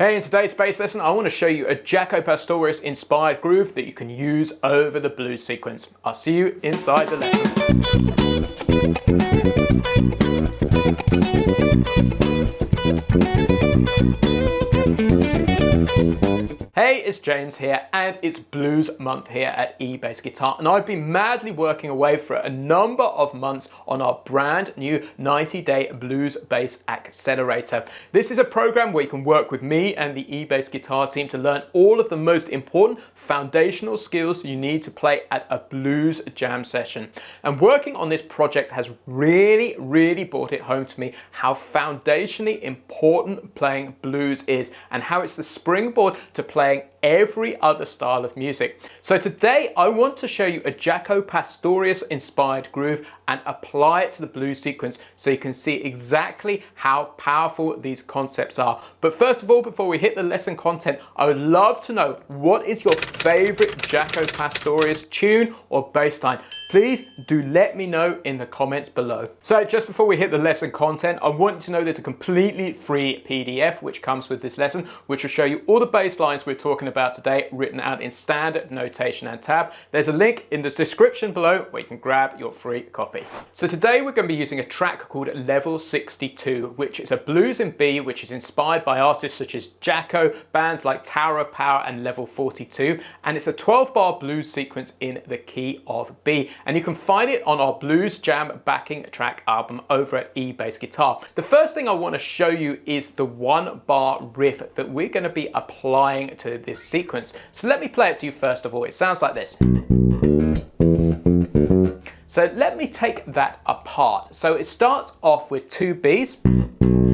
Hey, in today's bass lesson, I want to show you a Jaco Pastorius inspired groove that you can use over the blues sequence. I'll see you inside the lesson. Hey, it's James here, and it's Blues Month here at eBassGuitar, and I've been madly working away for a number of months on our brand new 90-day Blues Bass Accelerator. This is a program where you can work with me and the eBassGuitar team to learn all of the most important foundational skills you need to play at a blues jam session. And working on this project has really brought it home to me how foundationally important playing blues is, and how it's the springboard to playing every other style of music. So today I want to show you a Jaco Pastorius inspired groove and apply it to the blues sequence so you can see exactly how powerful these concepts are. But first of all, before we hit the lesson content, I would love to know, what is your favorite Jaco Pastorius tune or bass line? Please do let me know in the comments below. So just before we hit the lesson content, I want you to know there's a completely free PDF which comes with this lesson, which will show you all the bass lines we're talking about today, written out in standard notation and tab. There's a link in the description below where you can grab your free copy. So today we're going to be using a track called Level 62, which is a blues in B, which is inspired by artists such as Jaco, bands like Tower of Power and Level 42, and it's a 12-bar blues sequence in the key of B. And you can find it on our Blues Jam backing track album over at eBassGuitar. The first thing I want to show you is the 1-bar riff that we're going to be applying to this sequence. So let me play it to you first of all. It sounds like this. So let me take that apart. So it starts off with 2 Bs,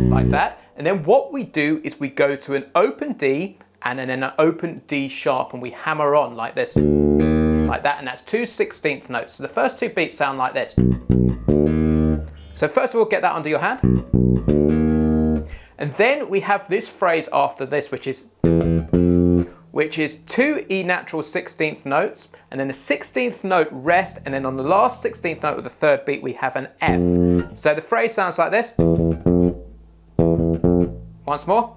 like that. And then what we do is we go to an open D and then an open D sharp, and we hammer on like this. Like that, and that's 2 16th notes. So the first 2 beats sound like this. So first of all, get that under your hand. And then we have this phrase after this, which is 2 E natural 16th notes, and then a 16th note rest, and then on the last 16th note of the 3rd beat, we have an F. So the phrase sounds like this. Once more.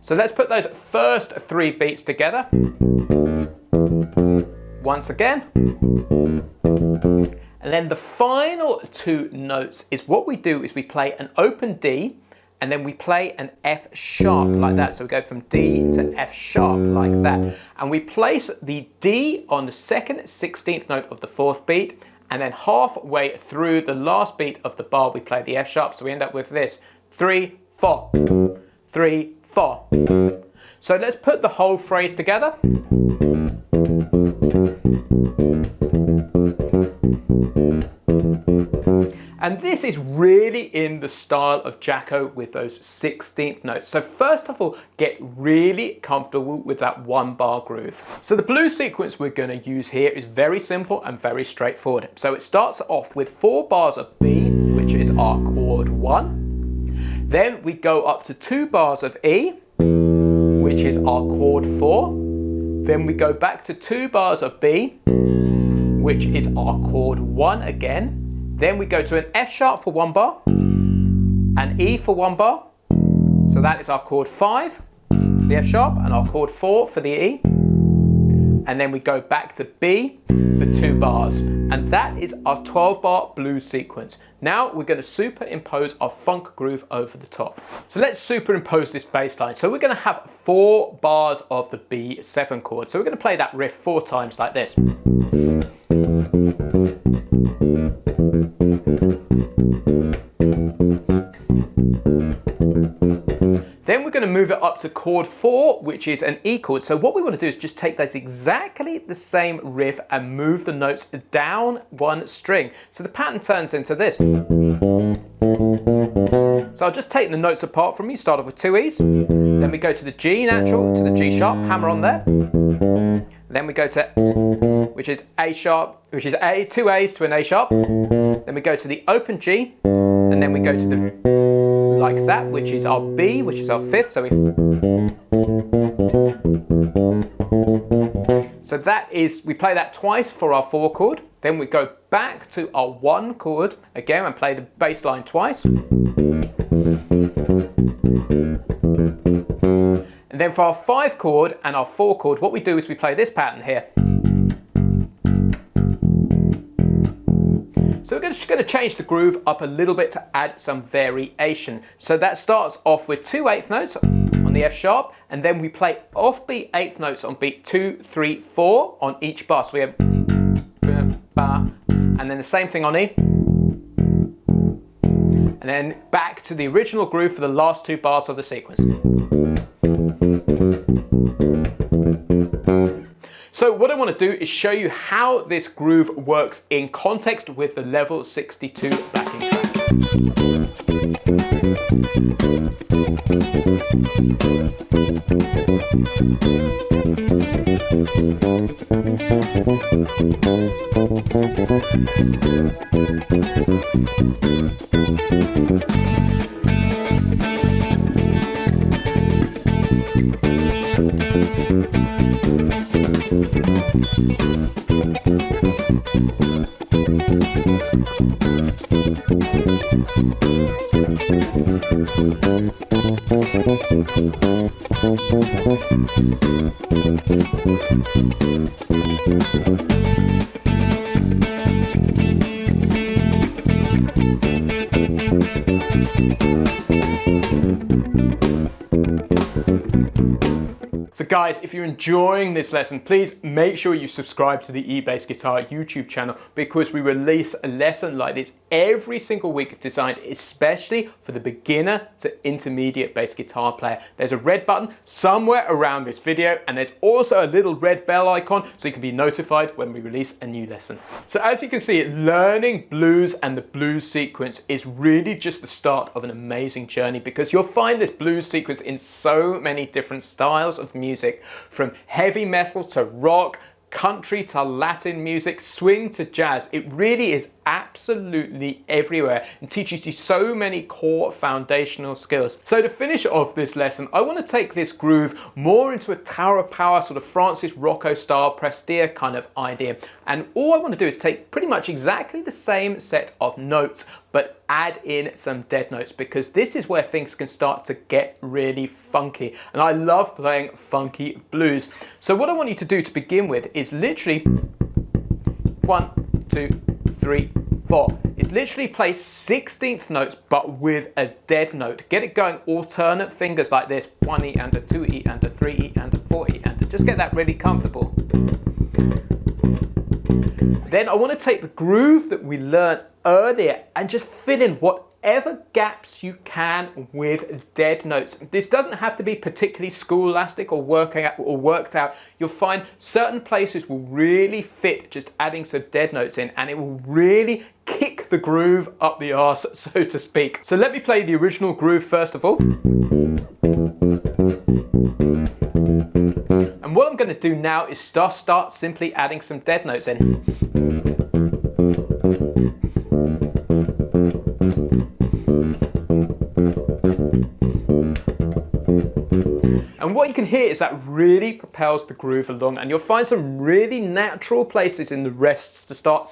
So let's put those first 3 beats together. Once again. And then the final 2 notes is what we do is we play an open D and then we play an F sharp like that. So we go from D to F sharp like that. And we place the D on the 2nd 16th note of the 4th beat, and then halfway through the last beat of the bar we play the F sharp. So we end up with this 3 4 3 4. So let's put the whole phrase together. And this is really in the style of Jaco with those 16th notes. So first of all, get really comfortable with that 1-bar groove. So the blues sequence we're going to use here is very simple and very straightforward. So it starts off with 4 bars of B, which is our chord 1. Then we go up to 2 bars of E, which is our chord 4. Then we go back to 2 bars of B, which is our chord 1 again. Then we go to an F sharp for 1 bar, an E for 1 bar. So that is our chord 5 for the F sharp, and our chord 4 for the E. And then we go back to B for 2 bars. And that is our 12-bar blues sequence. Now we're going to superimpose our funk groove over the top. So let's superimpose this bass line. So we're going to have 4 bars of the B7 chord. So we're going to play that riff 4 times like this. Then we're going to move it up to chord 4, which is an E chord. So what we want to do is just take those exactly the same riff and move the notes down 1 string. So the pattern turns into this. So I'll just take the notes apart from you. Start off with 2 E's. Then we go to the G natural, to the G sharp, hammer on there. Then we go to, which is A sharp, which is A, 2 A's to an A sharp. Then we go to the open G, and then we go to the, like that, which is our B, which is our 5th. So that is, we play that twice for our 4 chord. Then we go back to our 1 chord again and play the bass line twice. And then for our 5 chord and our 4 chord, what we do is we play this pattern here. So we're just going to change the groove up a little bit to add some variation. So that starts off with 2 8th notes on the F sharp, and then we play offbeat 8th notes on beat 2, 3, 4 on each bar. So we have and then the same thing on E. And then back to the original groove for the last 2 bars of the sequence. So what I want to do is show you how this groove works in context with the level 62 backing track. So guys, if you're enjoying this lesson, please make sure you subscribe to the eBassGuitar YouTube channel, because we release a lesson like this every single week designed especially for the beginner to intermediate bass guitar player. There's a red button somewhere around this video, and there's also a little red bell icon so you can be notified when we release a new lesson. So as you can see, learning blues and the blues sequence is really just the start of an amazing journey, because you'll find this blues sequence in so many different styles of music, from heavy metal to rock, country to Latin music, swing to jazz. It really is absolutely everywhere and teaches you so many core foundational skills. So to finish off this lesson, I want to take this groove more into a Tower of Power sort of Francis Rocco style Prestia kind of idea. And all I want to do is take pretty much exactly the same set of notes, but add in some dead notes, because this is where things can start to get really funky. And I love playing funky blues. So what I want you to do to begin with is literally 1, 2, 3, 4. It's literally play 16th notes, but with a dead note. Get it going, alternate fingers like this. 1 E and a 2 E and a 3 E and a 4 E and a. Just get that really comfortable. Then I want to take the groove that we learned earlier and just fill in whatever gaps you can with dead notes. This doesn't have to be particularly scholastic or worked out. You'll find certain places will really fit just adding some dead notes in, and it will really kick the groove up the arse, so to speak. So let me play the original groove first of all. And what I'm going to do now is start simply adding some dead notes in. And what you can hear is that really propels the groove along, and you'll find some really natural places in the rests to start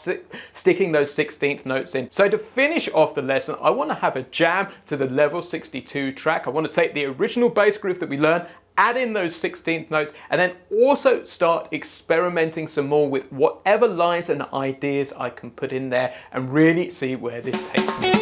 sticking those 16th notes in. So to finish off the lesson, I want to have a jam to the level 62 track. I want to take the original bass groove that we learned, add in those 16th notes, and then also start experimenting some more with whatever lines and ideas I can put in there, and really see where this takes me.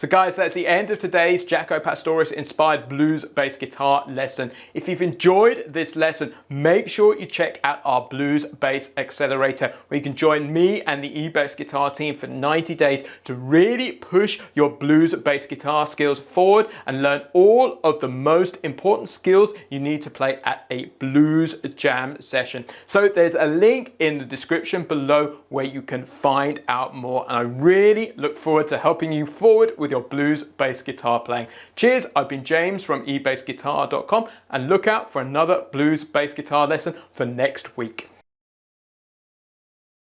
So guys, that's the end of today's Jaco Pastorius inspired blues bass guitar lesson. If you've enjoyed this lesson, make sure you check out our Blues Bass Accelerator, where you can join me and the eBassGuitar team for 90 days to really push your blues bass guitar skills forward and learn all of the most important skills you need to play at a blues jam session. So there's a link in the description below where you can find out more, and I really look forward to helping you forward with your blues bass guitar playing. Cheers, I've been James from eBassGuitar.com, and look out for another blues bass guitar lesson for next week.